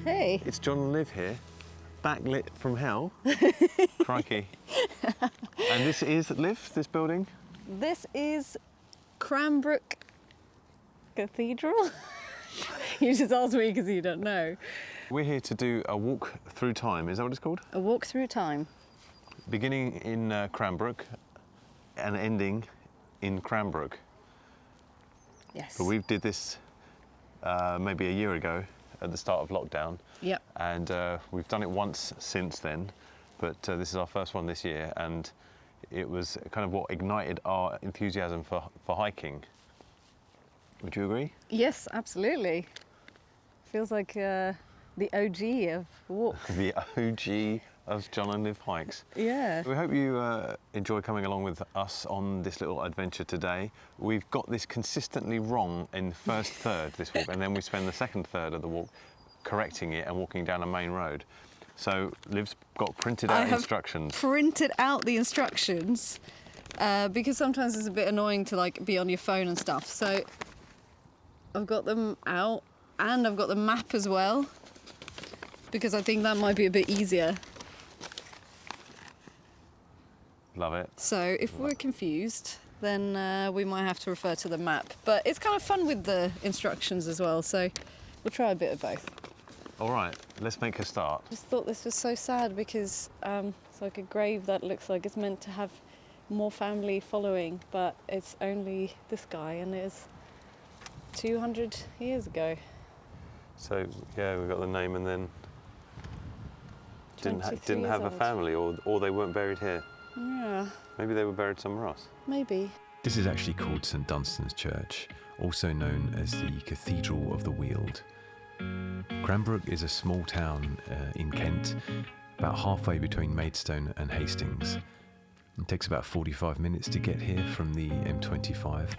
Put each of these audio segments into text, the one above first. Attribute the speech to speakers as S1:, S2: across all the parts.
S1: Hey.
S2: It's Jon and Liv here, backlit from hell. Crikey. And this is, Liv, this building?
S1: This is Cranbrook Cathedral. You just asked me because you don't know.
S2: We're here to do a walk through time, is that what it's called?
S1: A walk through time.
S2: Beginning in Cranbrook and ending in Cranbrook.
S1: Yes.
S2: But we did this maybe a year ago at the start of lockdown.
S1: Yep.
S2: And we've done it once since then, but this is our first one this year, and it was kind of what ignited our enthusiasm for hiking. Would you agree?
S1: Yes, absolutely. Feels like the OG of walks.
S2: The OG of Jon and Liv hikes.
S1: Yeah.
S2: We hope you enjoy coming along with us on this little adventure today. We've got this consistently wrong in the first third this walk, and then we spend the second third of the walk correcting it and walking down a main road. So Liv's got printed out instructions.
S1: Printed out the instructions because sometimes it's a bit annoying to like be on your phone and stuff. So I've got them out, and I've got the map as well, because I think that might be a bit easier.
S2: Love it.
S1: So if we're confused, then we might have to refer to the map. But it's kind of fun with the instructions as well, so we'll try a bit of both.
S2: All right, let's make a start.
S1: Just thought this was so sad because it's like a grave that looks like it's meant to have more family following, but it's only this guy, and it's 200 years ago.
S2: So yeah, we got the name, and then didn't have a
S1: old.
S2: family, or they weren't buried here.
S1: Yeah,
S2: Maybe they were buried somewhere else.
S1: maybe.
S3: This is actually called St Dunstan's Church, also known as the Cathedral of the Weald. Cranbrook is a small town in Kent, about halfway between Maidstone and Hastings. It takes about 45 minutes to get here from the M25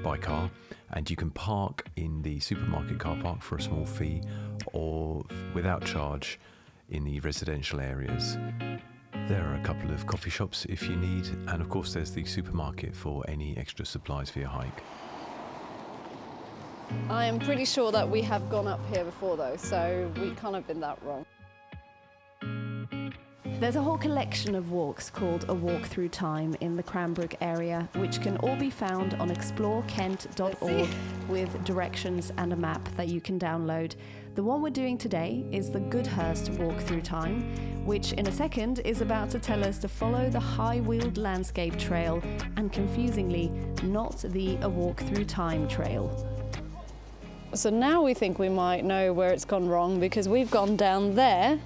S3: by car, and you can park in the supermarket car park for a small fee or without charge in the residential areas. There are a couple of coffee shops if you need, and of course there's the supermarket for any extra supplies for your hike.
S1: I am pretty sure that we have gone up here before though, so we can't have been that wrong.
S4: There's a whole collection of walks called A Walk Through Time in the Cranbrook area, which can all be found on explorekent.org with directions and a map that you can download. The one we're doing today is the Goudhurst Walk Through Time, which in a second is about to tell us to follow the High Weald Landscape Trail, and confusingly, not the A Walk Through Time Trail.
S1: So now we think we might know where it's gone wrong, because we've gone down there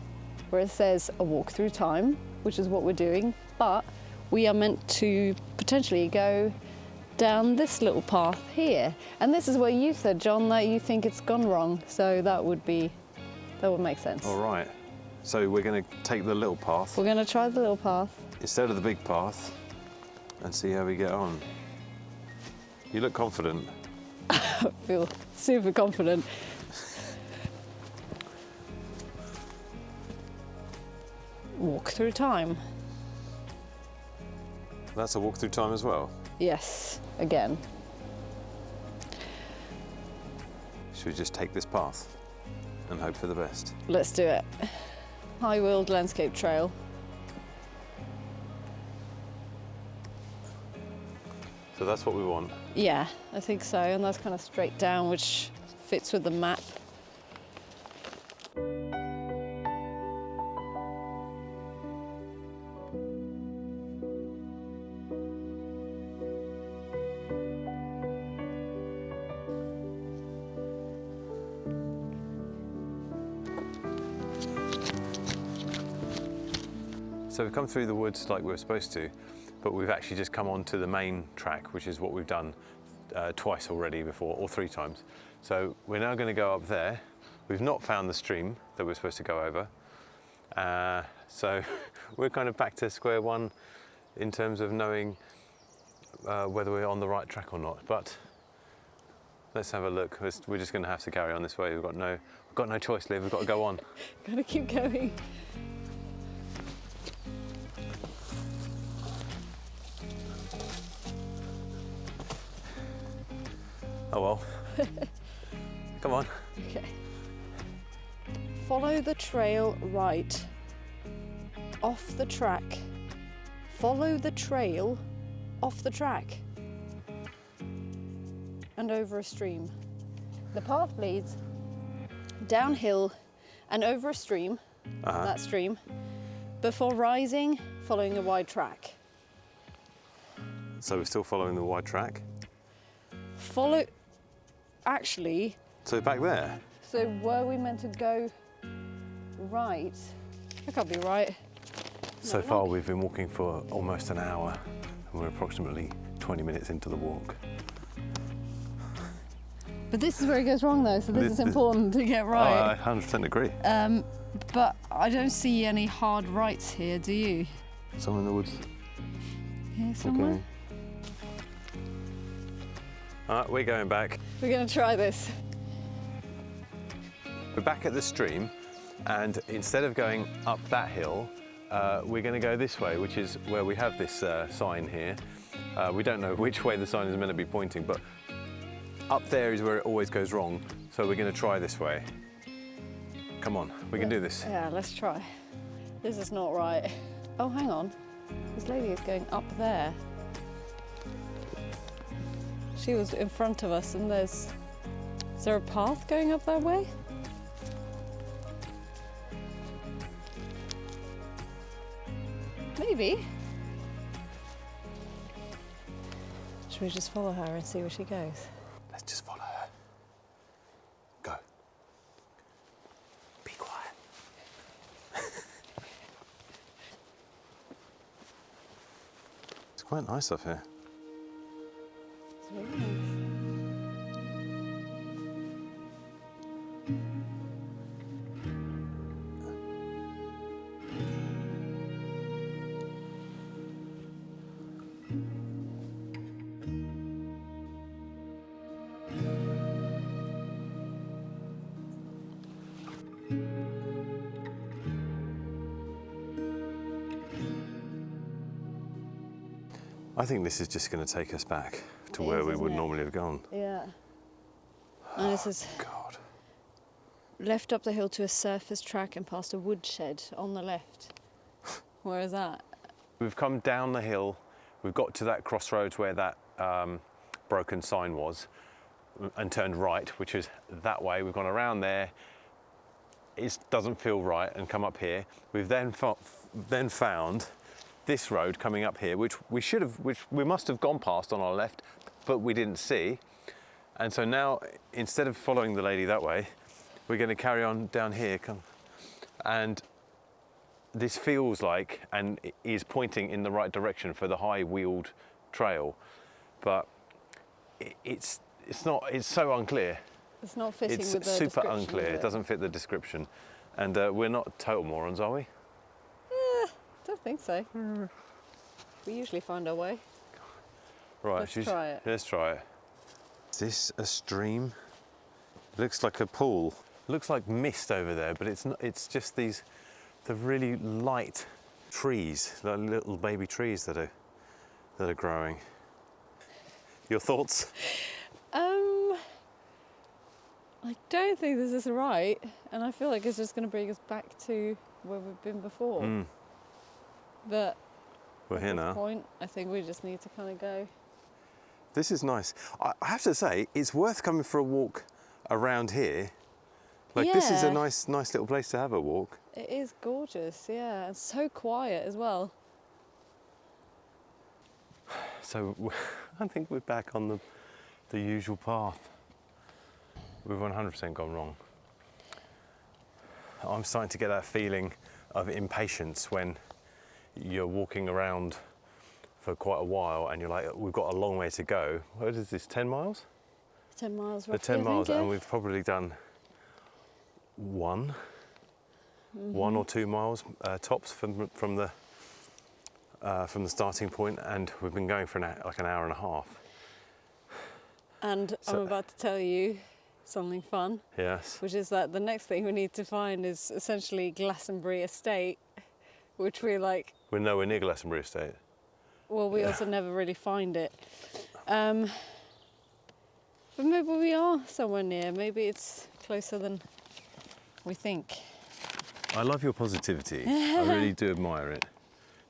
S1: where it says A Walk Through Time, which is what we're doing, but we are meant to potentially go down this little path here. And this is where you said, Jon, that you think it's gone wrong, so that would make sense.
S2: All right, so we're going to take the little path
S1: We're going to try the little path.
S2: instead of the big path and see how we get on. You look confident.
S1: I feel super confident. Walk through time.
S2: That's a walk through time as well.
S1: Yes, again.
S2: Should we just take this path and hope for the best?
S1: Let's do it. High Weald Landscape Trail.
S2: So that's what we want.
S1: Yeah, I think so, and that's kind of straight down, which fits with the map.
S2: So we've come through the woods like we were supposed to, but we've actually just come onto the main track, which is what we've done twice already before, or 3 times. So we're now going to go up there. We've not found the stream that we're supposed to go over. So we're kind of back to square one in terms of knowing whether we're on the right track or not. But let's have a look. We're just going to have to carry on this way. We've got no choice, Liv. We've got to go on.
S1: Gotta keep going.
S2: Oh well. Come on.
S1: Okay. Follow the trail right. Off the track. Follow the trail off the track. And over a stream. The path leads downhill and over a stream, that stream, before rising, following a wide track.
S2: So we're still following the wide track?
S1: Follow, actually,
S2: So back there?
S1: so were we meant to go right? That can't be right.
S2: So far we've been walking for almost an hour and we're approximately 20 minutes into the walk.
S1: But this is where it goes wrong though, so this is important to get right.
S2: I 100% agree.
S1: But I don't see any hard rights here, do you?
S2: Somewhere in the woods.
S1: Here somewhere?
S2: Okay. All right, we're going back.
S1: We're gonna try this.
S2: We're back at the stream, and instead of going up that hill, we're going to go this way, which is where we have this sign here. We don't know which way the sign is meant to be pointing, but up there is where it always goes wrong, so we're going to try this way. Come on, we can do this.
S1: Yeah, let's try. This is not right. Oh, hang on. This lady is going up there. She was in front of us, and is there a path going up that way? Maybe. Should we just follow her and see where she goes?
S2: Let's just follow her. Go. Be quiet. It's quite nice up here.
S1: It's really nice.
S2: I think this is just going to take us back to
S1: It
S2: where
S1: is,
S2: we
S1: isn't
S2: would
S1: it?
S2: normally have gone.
S1: Yeah. And this is
S2: God.
S1: left up the hill to a surface track and past a woodshed on the left. Where is that?
S2: We've come down the hill, we've got to that crossroads where that broken sign was and turned right, which is that way. We've gone around there, it doesn't feel right, and come up here. We've then found this road coming up here, which we must have gone past on our left, but we didn't see. And so now, instead of following the lady that way, we're going to carry on down here. And this feels like, and is pointing in the right direction for the high-wheeled trail, but it's not. It's so unclear.
S1: It's not fitting
S2: It's
S1: with the
S2: super
S1: description,
S2: unclear.
S1: is
S2: It doesn't fit the description, and we're not total morons, are we?
S1: Don't think so. We usually find our way.
S2: Right.
S1: Let's try it.
S2: Let's try it. Is this a stream? Looks like a pool. Looks like mist over there, but it's not. It's just the really light trees, like little baby trees that are growing. Your thoughts?
S1: I don't think this is right, and I feel like it's just going to bring us back to where we've been before. But
S2: We're here
S1: at this
S2: now.
S1: point, I think we just need to kind of go.
S2: This is nice. I have to say, it's worth coming for a walk around here. Like this is a
S1: Yeah.
S2: nice little place to have a walk.
S1: It is gorgeous, yeah, and so quiet as well.
S2: So I think we're back on the usual path. We've 100% gone wrong. I'm starting to get that feeling of impatience when you're walking around for quite a while and you're like, we've got a long way to go. What is this, 10 miles?
S1: 10 miles
S2: The
S1: roughly,
S2: 10 miles,
S1: I think,
S2: and we've probably done one or 2 miles tops from the starting point, and we've been going for like an hour and a half.
S1: And
S2: So-
S1: I'm about to tell you something fun,
S2: Yes.
S1: which is that the next thing we need to find is essentially Glastonbury Estate, which we like,
S2: We're nowhere near Glastonbury Estate.
S1: well, we also never really find it. But maybe we are somewhere near. Maybe it's closer than we think.
S2: I love your positivity. I really do admire it.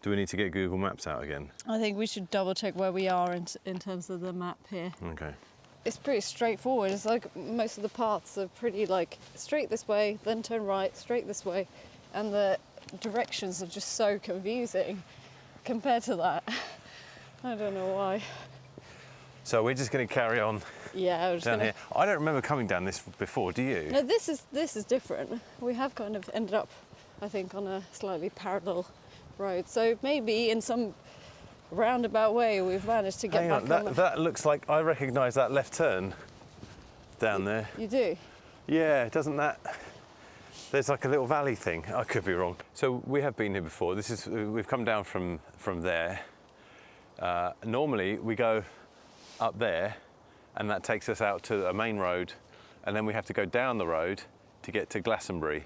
S2: Do we need to get Google Maps out again?
S1: I think we should double check where we are in terms of the map here.
S2: Okay.
S1: It's pretty straightforward. It's like most of the paths are pretty like straight this way, then turn right, straight this way. And the directions are just so confusing compared to that. I don't know why.
S2: So we're just going to carry on
S1: Yeah, we're just
S2: down here. I don't remember coming down this before, do you?
S1: No, this is different. We have kind of ended up, I think, on a slightly parallel road. So maybe in some roundabout way we've managed to get
S2: Hang
S1: back
S2: on,
S1: on the...
S2: that looks like I recognise that left turn down there.
S1: You do?
S2: Yeah, doesn't that? There's like a little valley thing. I could be wrong. So we have been here before. We've come down from there. Normally we go up there, and that takes us out to a main road, and then we have to go down the road to get to Glastonbury.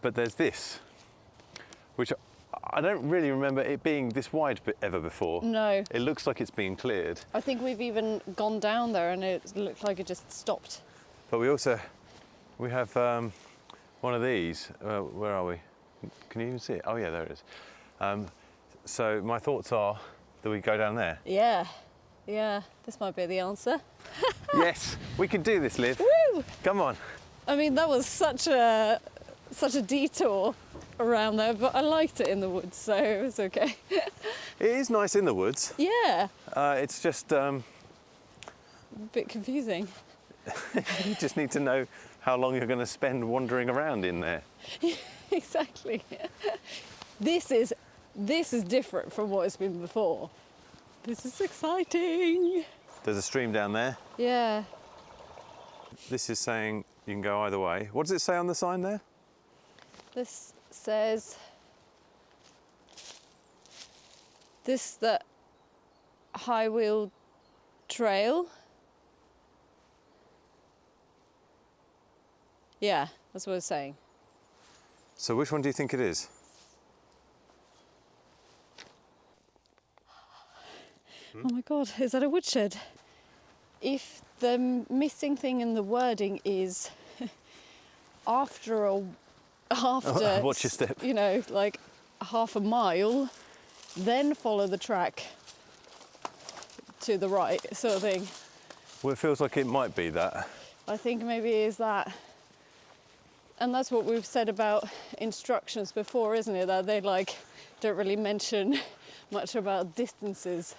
S2: But there's this, which I don't really remember it being this wide ever before.
S1: No.
S2: It looks like it's been cleared.
S1: I think we've even gone down there and it looked like it just stopped.
S2: But we have one of these. Where are we? Can you even see it? Oh yeah, there it is. So my thoughts are that we go down there.
S1: Yeah, this might be the answer.
S2: Yes, we can do this, Liv.
S1: Woo!
S2: Come on.
S1: I mean, that was such a detour around there, but I liked it in the woods, so it was okay.
S2: It is nice in the woods.
S1: Yeah,
S2: It's just
S1: a bit confusing.
S2: you just need to know how long you're going to spend wandering around in there.
S1: Exactly. This is different from what it's been before. This is exciting.
S2: There's a stream down there.
S1: Yeah.
S2: This is saying you can go either way. What does it say on the sign there?
S1: This says the high wheel trail. Yeah, that's what it's saying.
S2: So which one do you think it is?
S1: Oh my God, is that a woodshed? If the missing thing in the wording is after
S2: Watch your step.
S1: you know, like half a mile, then follow the track to the right, sort of thing.
S2: Well, it feels like it might be that.
S1: I think maybe it is that. And that's what we've said about instructions before, isn't it? That they like don't really mention much about distances.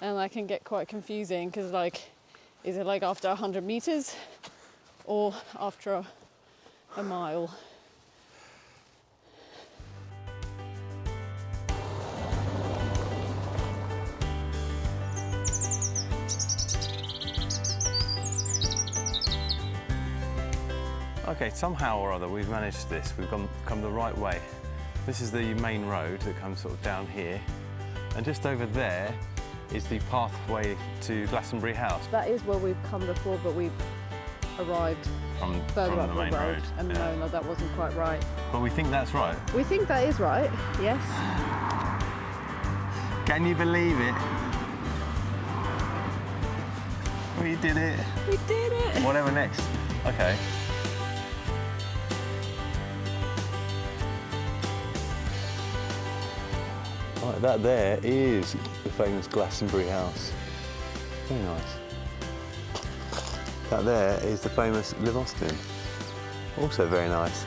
S1: And that can get quite confusing because, like, is it like after 100 meters or after a mile?
S2: Okay, somehow or other we've managed this. We've come the right way. This is the main road that comes sort of down here. And just over there is the pathway to Glastonbury House.
S1: That is where we've come before, but we've arrived further up
S2: the main road.
S1: and
S2: Yeah.
S1: no, that wasn't quite right.
S2: But we think that's right.
S1: We think that is right, yes.
S2: Can you believe it? We did it.
S1: We did it!
S2: Whatever next. Okay. Right, that there is the famous Glastonbury House. Very nice. That there is the famous Liv Austin. Also very nice.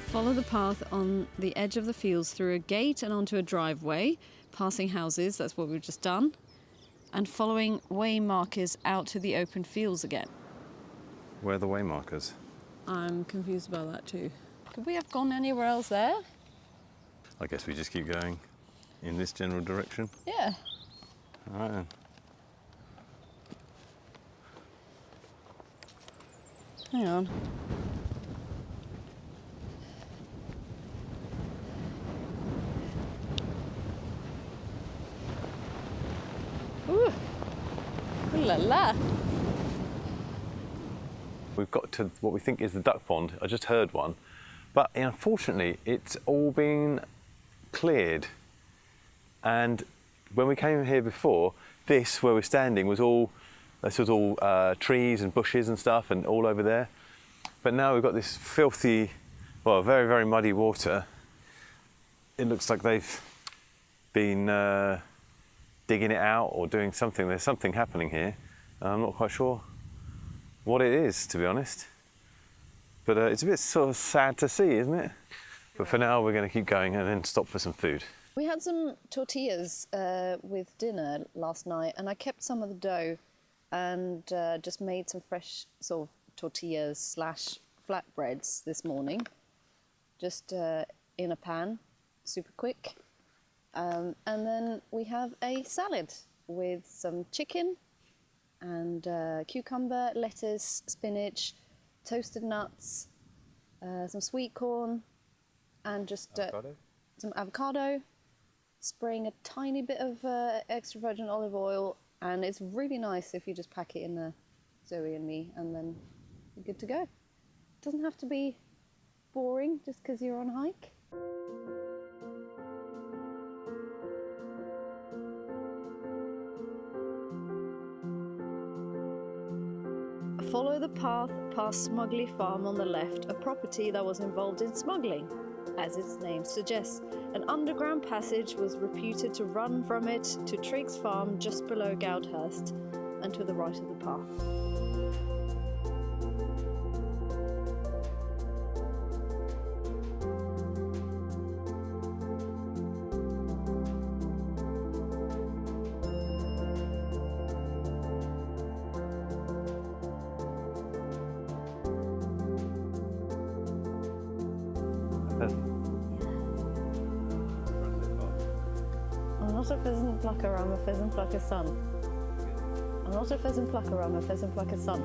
S1: Follow the path on the edge of the fields through a gate and onto a driveway, passing houses, that's what we've just done, and following way markers out to the open fields again.
S2: Where are the way markers?
S1: I'm confused about that too. Could we have gone anywhere else there?
S2: I guess we just keep going in this general direction.
S1: Yeah.
S2: All right then.
S1: Hang on. Ooh. Ooh la la.
S2: We've got to what we think is the duck pond. I just heard one. But unfortunately, it's all been cleared. And when we came here before, this, where we're standing, was all trees and bushes and stuff, and all over there. But now we've got this filthy, well, very, very muddy water. It looks like they've been digging it out or doing something. There's something happening here. I'm not quite sure what it is, to be honest. But it's a bit sort of sad to see, isn't it? But for now, we're going to keep going and then stop for some food.
S1: We had some tortillas with dinner last night, and I kept some of the dough and just made some fresh sort of tortillas / flatbreads this morning, just in a pan, super quick. And then we have a salad with some chicken and cucumber, lettuce, spinach, toasted nuts, some sweet corn, and just some avocado, spraying a tiny bit of extra virgin olive oil, and it's really nice if you just pack it in the Zoe and me, and then you're good to go. It doesn't have to be boring just because you're on a hike. Follow the path past Smuggley Farm on the left, a property that was involved in smuggling. As its name suggests, an underground passage was reputed to run from it to Triggs Farm just below Goudhurst and to the right of the path. I'm not a pheasant plucker, I'm a pheasant plucker's son. I'm not a pheasant plucker, I'm a pheasant plucker's son.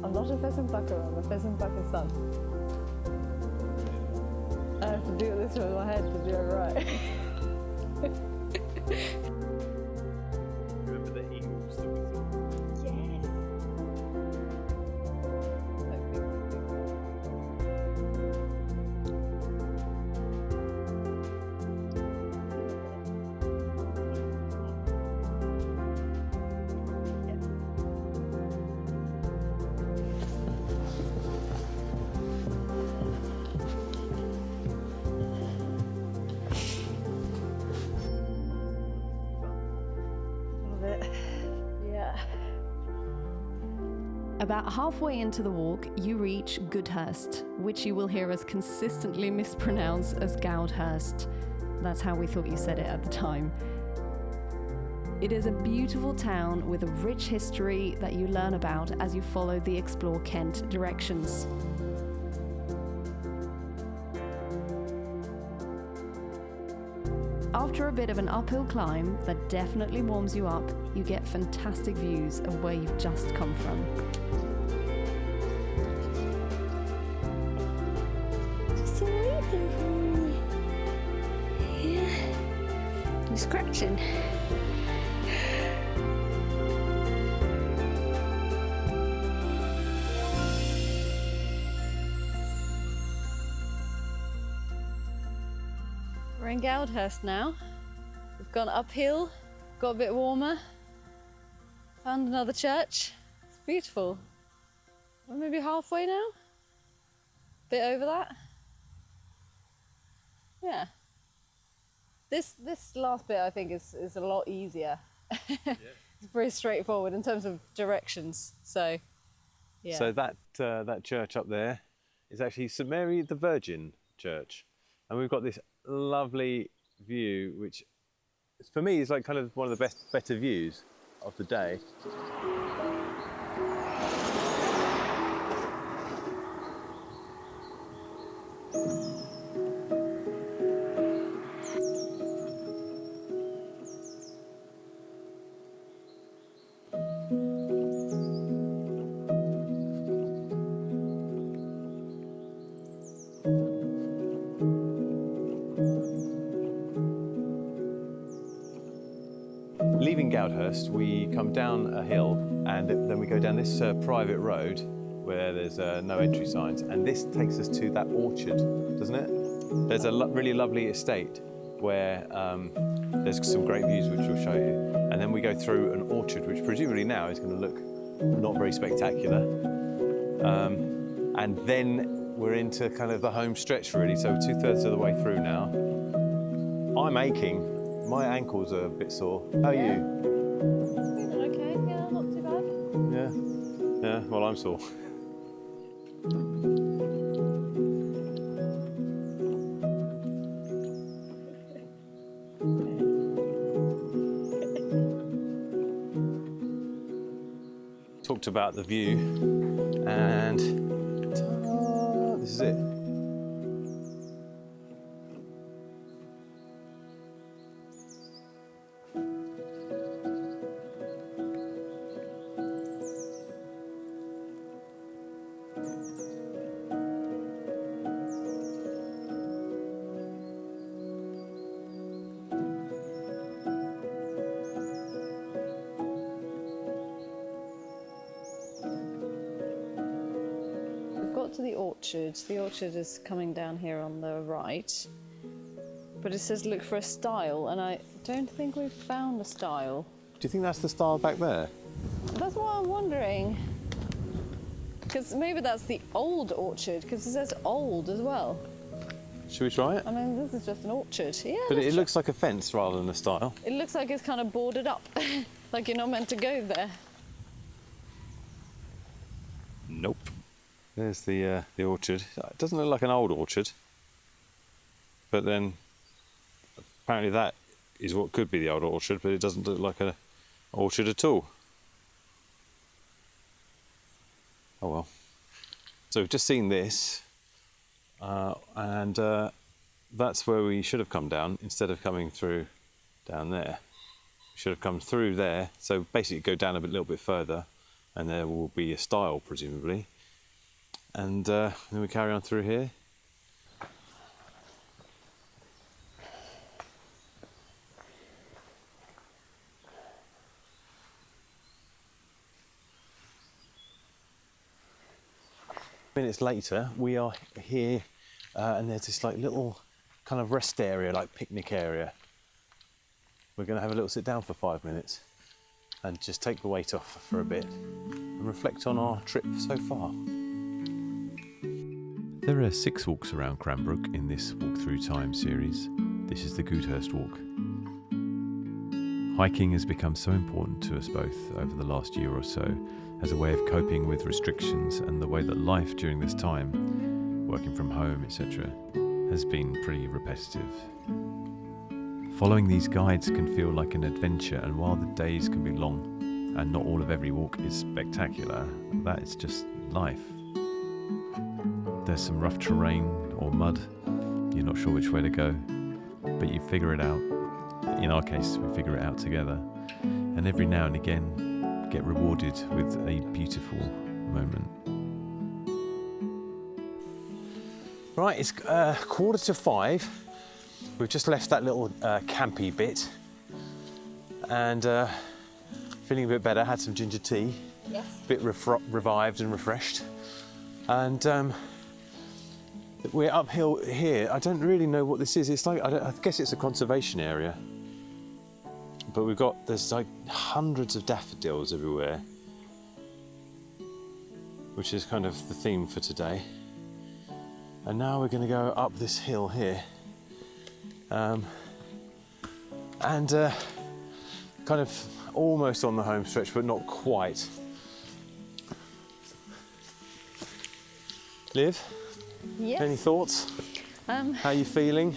S1: I'm not a pheasant plucker, I'm a pheasant plucker's son. I have to do this with my head to do it right.
S2: Remember the eagles that we saw?
S1: Yes!
S4: About halfway into the walk, you reach Goudhurst, which you will hear us consistently mispronounce as Goudhurst. That's how we thought you said it at the time. It is a beautiful town with a rich history that you learn about as you follow the Explore Kent directions. After a bit of an uphill climb that definitely warms you up, you get fantastic views of where you've just come from.
S1: Just waiting for me. Yeah. I'm scratching. We're in Goudhurst now. We've gone uphill, got a bit warmer, found another church. It's beautiful. We're maybe halfway now? Bit over that? Yeah. This last bit I think is a lot easier. Yeah. It's very straightforward in terms of directions. So, yeah.
S2: So that church up there is actually St Mary the Virgin Church, and we've got this lovely view, which for me is like kind of one of the better views of the day. Leaving Goudhurst, we come down a hill and then we go down this private road where there's no entry signs, and this takes us to that orchard, doesn't it? There's a really lovely estate where there's some great views which we'll show you. And then we go through an orchard, which presumably now is going to look not very spectacular. And then we're into kind of the home stretch really, so 2/3 of the way through now. I'm aching, my ankles are a bit sore. How are you?
S1: Feeling okay, yeah, not too bad.
S2: Yeah, well I'm sore. Talked about the view, and ta-da, this is it.
S1: To the orchard. The orchard is coming down here on the right, but it says look for a stile, and I don't think we've found a stile.
S2: Do you think that's the stile back there?
S1: That's what I'm wondering, because maybe that's the old orchard, because it says old as well.
S2: Should we try it?
S1: I mean, this is just an orchard. Yeah.
S2: But it looks like a fence rather than a stile.
S1: It looks like it's kind of boarded up, like you're not meant to go there.
S2: Nope. There's the orchard. It doesn't look like an old orchard, but then apparently that is what could be the old orchard, but it doesn't look like an orchard at all. Oh well. So we've just seen this, and that's where we should have come down instead of coming through down there. We should have come through there, so basically go down a little bit further, and there will be a stile presumably. And then we carry on through here. Minutes later, we are here, and there's this like little kind of rest area, like picnic area. We're going to have a little sit down for 5 minutes and just take the weight off for a bit and reflect on our trip so far.
S3: There are 6 walks around Cranbrook in this Walk Through Time series. This is the Goudhurst walk. Hiking has become so important to us both over the last year or so as a way of coping with restrictions and the way that life during this time, working from home, etc., has been pretty repetitive. Following these guides can feel like an adventure, and while the days can be long and not all of every walk is spectacular, that is just life. There's some rough terrain or mud, you're not sure which way to go, but you figure it out. In our case, we figure it out together, and every now and again get rewarded with a beautiful moment.
S2: Right, it's 4:45. We've just left that little campy bit, and feeling a bit better, had some ginger tea.
S1: Yes.
S2: A bit revived and refreshed. And we're uphill here. I don't really know what this is. It's like, I guess it's a conservation area. But there's like hundreds of daffodils everywhere, which is kind of the theme for today. And now we're going to go up this hill here. And kind of almost on the home stretch, but not quite. Liv?
S1: Yes.
S2: Any thoughts? How are you feeling?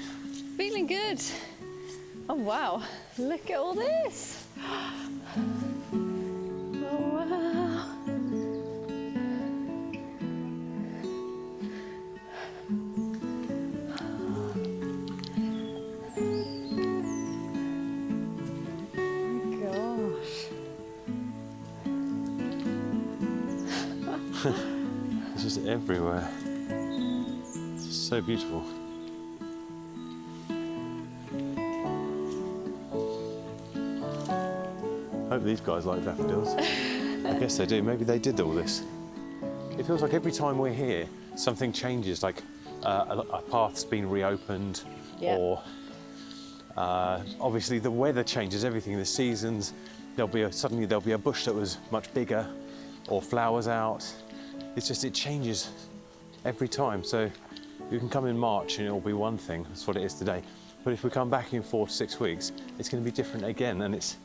S1: Feeling good. Oh wow, look at all this. Oh wow.
S2: It's just everywhere. It's so beautiful. Hope these guys like daffodils. I guess they do. Maybe they did all this. It feels like every time we're here, something changes. Like a path's been reopened,
S1: Yeah.
S2: or Obviously the weather changes everything, the seasons. Suddenly there'll be a bush that was much bigger, or flowers out. It's just, it changes every time. So you can come in March and it'll be one thing, that's what it is today. But if we come back in 4 to 6 weeks, it's going to be different again, and it's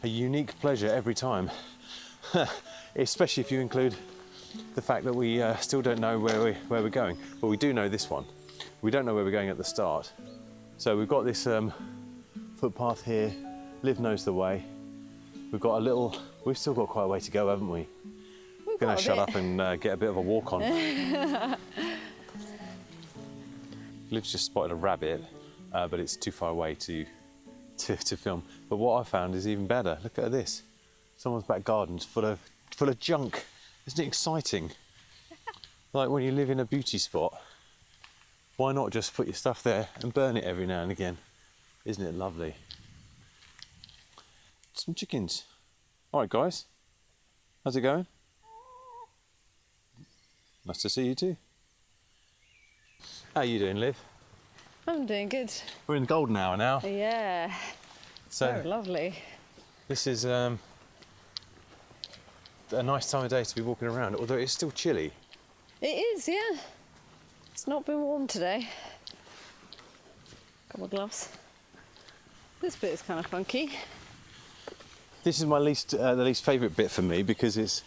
S2: a unique pleasure every time. Especially if you include the fact that we still don't know where we're going. But we do know this one. We don't know where we're going at the start. So we've got this footpath here. Liv knows the way. We've still got quite a way to go, haven't we? We're going to shut up and get a bit of a walk on. Liv's just spotted a rabbit, but it's too far away to film. But what I found is even better. Look at this. Someone's back garden's full of junk. Isn't it exciting? Like when you live in a beauty spot, why not just put your stuff there and burn it every now and again? Isn't it lovely? Some chickens. All right, guys. How's it going? Nice to see you too. How are you doing, Liv?
S1: I'm doing good.
S2: We're in the golden hour now.
S1: Yeah. So lovely.
S2: This is a nice time of day to be walking around, although it's still chilly.
S1: It is, yeah. It's not been warm today. Got my gloves. This bit is kind of funky.
S2: This is my the least favourite bit for me, because it's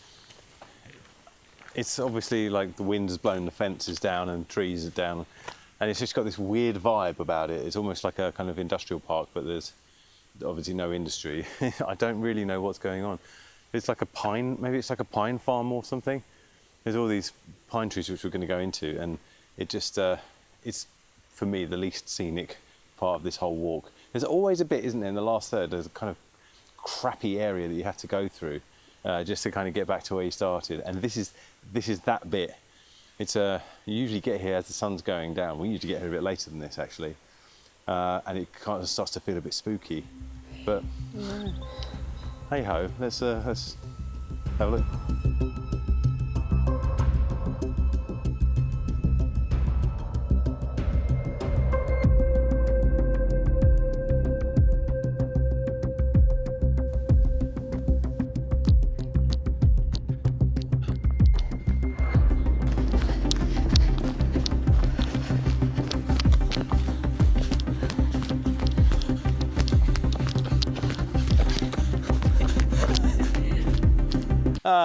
S2: obviously like the wind's blown the fences down and trees are down, and it's just got this weird vibe about it. It's almost like a kind of industrial park, but there's obviously no industry. I don't really know what's going on. It's like maybe it's like a pine farm or something. There's all these pine trees which we're going to go into, and it just, it's for me the least scenic part of this whole walk. There's always a bit, isn't there, in the last third, there's a kind of crappy area that you have to go through just to kind of get back to where you started. And this is that bit. It's you usually get here as the sun's going down. We usually get here a bit later than this, actually. And it kind of starts to feel a bit spooky. But yeah. Hey ho, let's have a look.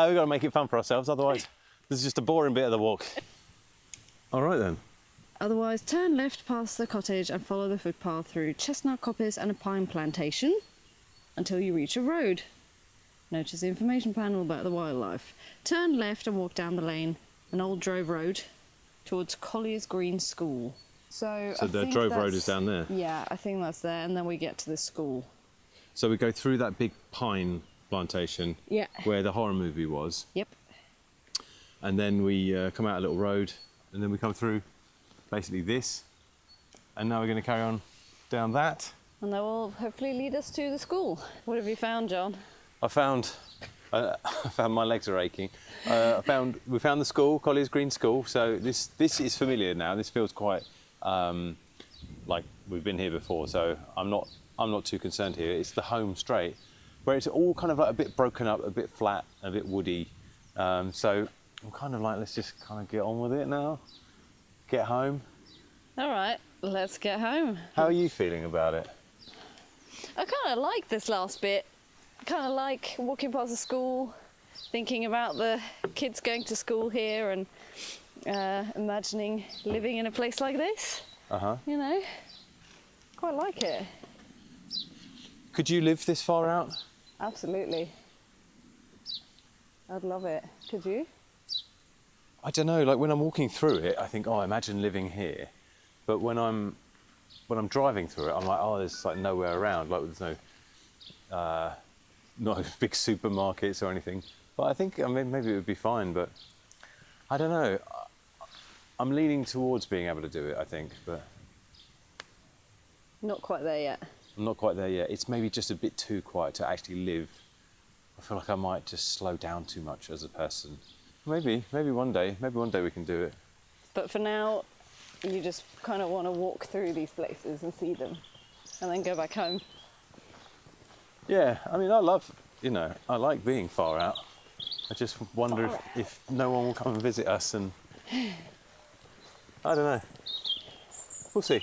S2: We've got to make it fun for ourselves, otherwise this is just a boring bit of the walk. All right then.
S1: Otherwise, turn left past the cottage and follow the footpath through chestnut coppice and a pine plantation until you reach a road. Notice the information panel about the wildlife. Turn left and walk down the lane, an old drove road, towards Collier's Green School. So
S2: the drove road is down there?
S1: Yeah, I think that's there, and then we get to the school.
S2: So we go through that big pine plantation,
S1: yeah,
S2: where the horror movie was.
S1: Yep.
S2: And then we come out a little road, and then we come through basically this, and now we're going to carry on down that.
S1: And that will hopefully lead us to the school. What have you found, John?
S2: I found my legs are aching. We found the school, Collier's Green School. So this is familiar now. This feels quite like we've been here before. So I'm not too concerned here. It's the home straight, where it's all kind of like a bit broken up, a bit flat, a bit woody. So I'm kind of like, let's just kind of get on with it now. Get home.
S1: All right, let's get home.
S2: How are you feeling about it?
S1: I kind of like this last bit. I kind of like walking past the school, thinking about the kids going to school here and imagining living in a place like this. You know, quite like it.
S2: Could you live this far out?
S1: Absolutely. I'd love it. Could you?
S2: I don't know, like when I'm walking through it, I think, oh, imagine living here. But when I'm driving through it, I'm like, oh, there's like nowhere around, like there's no big supermarkets or anything. But I think, I mean, maybe it would be fine, but I don't know. I'm leaning towards being able to do it, I think, but...
S1: Not quite there yet.
S2: I'm not quite there yet. It's maybe just a bit too quiet to actually live. I feel like I might just slow down too much as a person. Maybe one day we can do it.
S1: But for now, you just kind of want to walk through these places and see them. and then go back home.
S2: Yeah, I mean, I love, you know, I like being far out. I just wonder if no one will come and visit us, and I don't know. We'll see.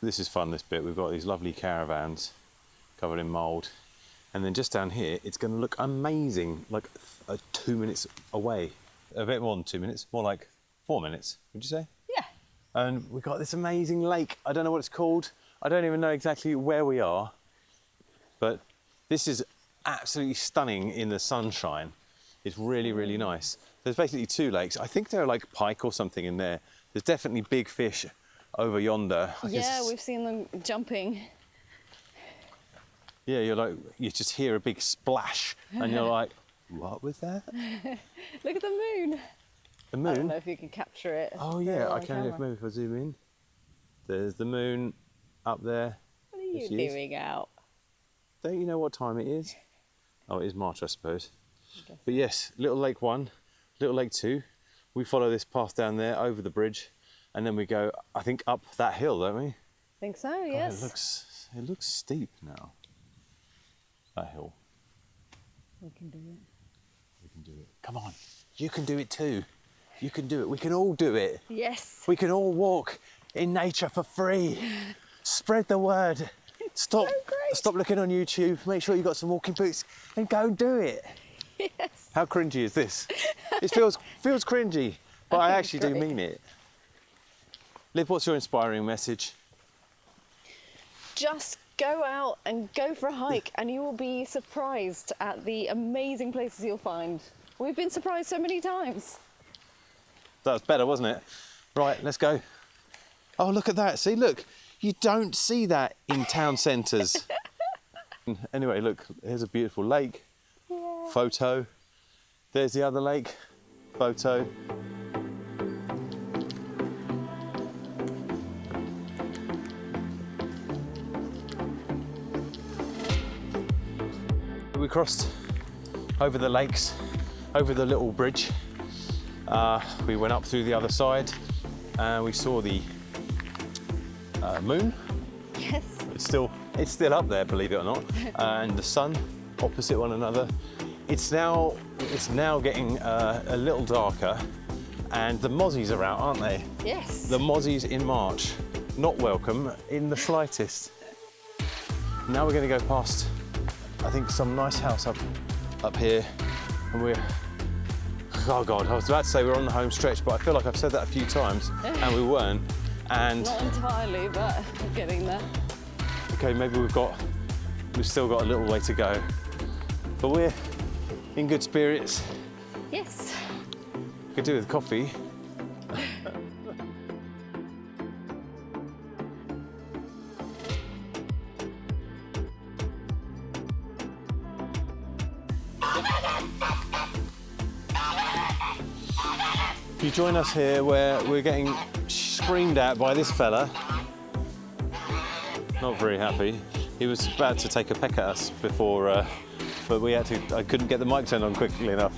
S2: This is fun, this bit. We've got these lovely caravans covered in mould. And then just down here, it's going to look amazing, like 2 minutes away. A bit more than 2 minutes, more like 4 minutes, would you say?
S1: Yeah.
S2: And we've got this amazing lake. I don't know what it's called. I don't even know exactly where we are. But this is absolutely stunning in the sunshine. It's really, really nice. There's basically 2 lakes. I think there are like pike or something in there. There's definitely big fish over yonder.
S1: Yeah, we've seen them jumping.
S2: Yeah, you just hear a big splash and you're like, what was that?
S1: Look at the moon.
S2: The moon?
S1: I don't know if you can capture it.
S2: Oh yeah, I can maybe if I zoom in. There's the moon up there.
S1: What are you doing out?
S2: Don't you know what time it is? Oh, it is March, I suppose. But yes, Little Lake 1, Little Lake 2. We follow this path down there over the bridge, and then we go, I think, up that hill, don't we?
S1: I think so, yes.
S2: It looks steep now. That hill.
S1: We can do it.
S2: We can do it. Come on, you can do it too. You can do it. We can all do it.
S1: Yes.
S2: We can all walk in nature for free. Spread the word. Stop.
S1: So great.
S2: Stop looking on YouTube. Make sure you've got some walking boots and go and do it.
S1: Yes.
S2: How cringy is this? It feels cringy, but I actually do mean it. Liv, what's your inspiring message?
S1: Just go out and go for a hike, and you will be surprised at the amazing places you'll find. We've been surprised so many times.
S2: That was better, wasn't it? Right, let's go. Oh, look at that. See, look. You don't see that in town centres. Anyway, look, here's a beautiful lake. Yeah. Photo. There's the other lake. Photo. We crossed over the lakes, over the little bridge. We went up through the other side and we saw the moon.
S1: Yes.
S2: It's still up there, believe it or not, and the sun opposite one another. It's now getting a little darker, and the mozzies are out, aren't they?
S1: Yes.
S2: The mozzies in March, not welcome in the slightest. Now we're going to go past, I think, some nice house up here, and we're. Oh God, I was about to say we're on the home stretch, but I feel like I've said that a few times, and we weren't. And
S1: not entirely, but we're getting there.
S2: Okay, maybe we've still got a little way to go, but we're in good spirits.
S1: Yes.
S2: Could do with coffee. You join us here where we're getting screamed at by this fella. Not very happy. He was about to take a peck at us before, but I couldn't get the mic turned on quickly enough.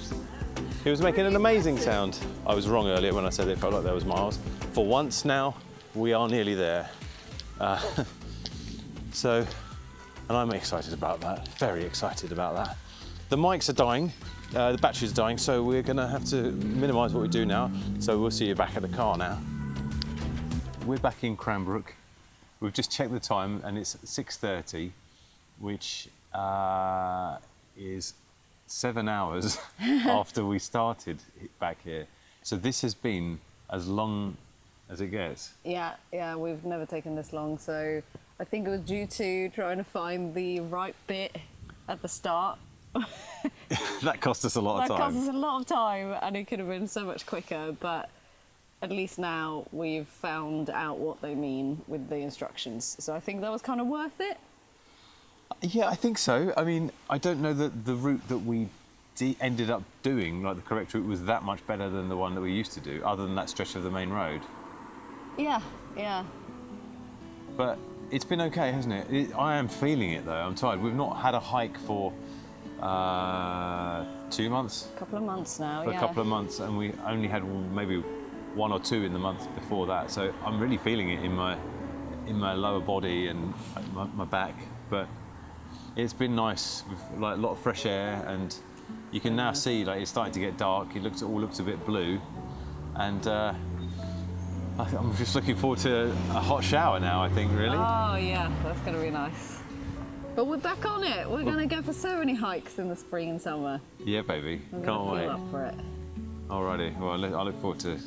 S2: He was making an amazing sound. I was wrong earlier when I said it felt like there was miles. For once now, we are nearly there. And I'm excited about that, very excited about that. The mics are dying. The battery's dying, so we're going to have to minimise what we do now. So we'll see you back at the car now. We're back in Cranbrook. We've just checked the time, and it's 6:30, which is 7 hours after we started back here. So this has been as long as it gets.
S1: Yeah, we've never taken this long, so I think it was due to trying to find the right bit at the start.
S2: That cost us a lot of time.
S1: That cost us a lot of time, and it could have been so much quicker, but at least now we've found out what they mean with the instructions. So I think that was kind of worth it.
S2: Yeah, I think so. I mean, I don't know that the route that we ended up doing, like the correct route, was that much better than the one that we used to do, other than that stretch of the main road.
S1: Yeah.
S2: But it's been okay, hasn't it? I am feeling it, though. I'm tired. We've not had a hike for 2 months?
S1: A couple of months now,
S2: For a couple of months, and we only had maybe 1 or 2 in the month before that. So I'm really feeling it in my lower body and my back, but it's been nice with like a lot of fresh air, and you can now see like it's starting to get dark. It all looks a bit blue, and I'm just looking forward to a hot shower now, I think, really.
S1: Oh yeah, that's going to be nice. But we're back on it. We're going to go for so many hikes in the spring and summer.
S2: Yeah, baby.
S1: I'm
S2: Can't
S1: gonna
S2: wait.
S1: feel up for it.
S2: Alrighty. Well, I look forward to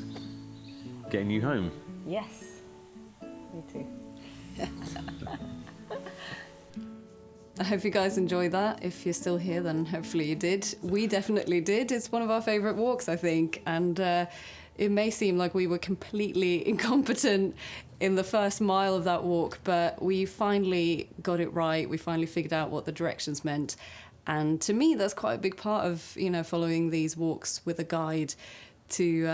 S2: getting you home.
S1: Yes, me too.
S4: I hope you guys enjoyed that. If you're still here, then hopefully you did. We definitely did. It's one of our favourite walks, I think. And it may seem like we were completely incompetent in the first mile of that walk, but we finally got it right. We finally figured out what the directions meant. And to me, that's quite a big part of, you know, following these walks with a guide, to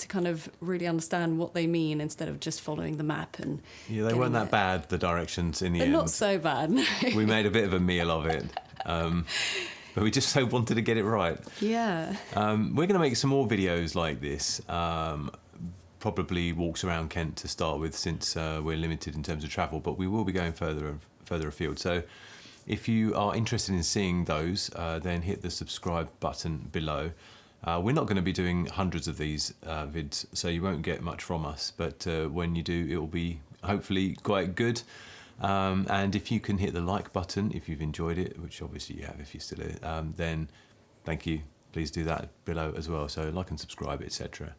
S4: kind of really understand what they mean instead of just following the map. And
S3: Yeah, they weren't that bad, the directions in the
S4: they're
S3: end.
S4: not so bad.
S3: We made a bit of a meal of it. But we just so wanted to get it right.
S4: Yeah.
S3: We're going to make some more videos like this. Probably walks around Kent to start with, since we're limited in terms of travel, but we will be going further afield. So if you are interested in seeing those, then hit the subscribe button below. We're not going to be doing hundreds of these vids, so you won't get much from us, but when you do, it will be hopefully quite good. And if you can hit the like button if you've enjoyed it, which obviously you have if you're still here, then thank you. Please do that below as well. So like and subscribe, etc.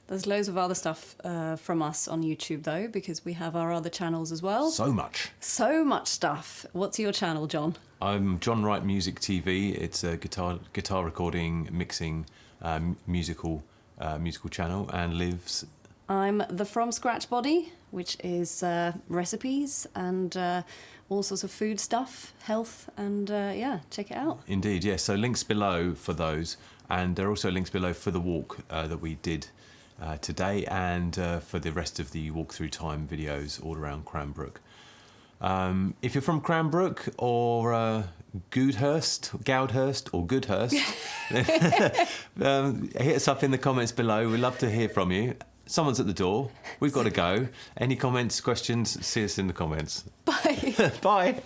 S4: There's loads of other stuff from us on YouTube, though, because we have our other channels as well.
S3: So much.
S4: So much stuff. What's your channel, John?
S3: I'm Jon Wright Music TV. It's a guitar recording, mixing, musical channel, and Liv's.
S4: I'm the From Scratch Body, which is recipes and all sorts of food stuff, health, and yeah, check it out.
S3: Indeed, yes. So links below for those, and there are also links below for the walk that we did today, and for the rest of the walk through time videos all around Cranbrook. If you're from Cranbrook or Goudhurst, or Goudhurst, hit us up in the comments below. We'd love to hear from you. Someone's at the door. We've got to go. Any comments, questions, see us in the comments.
S4: Bye.
S3: Bye.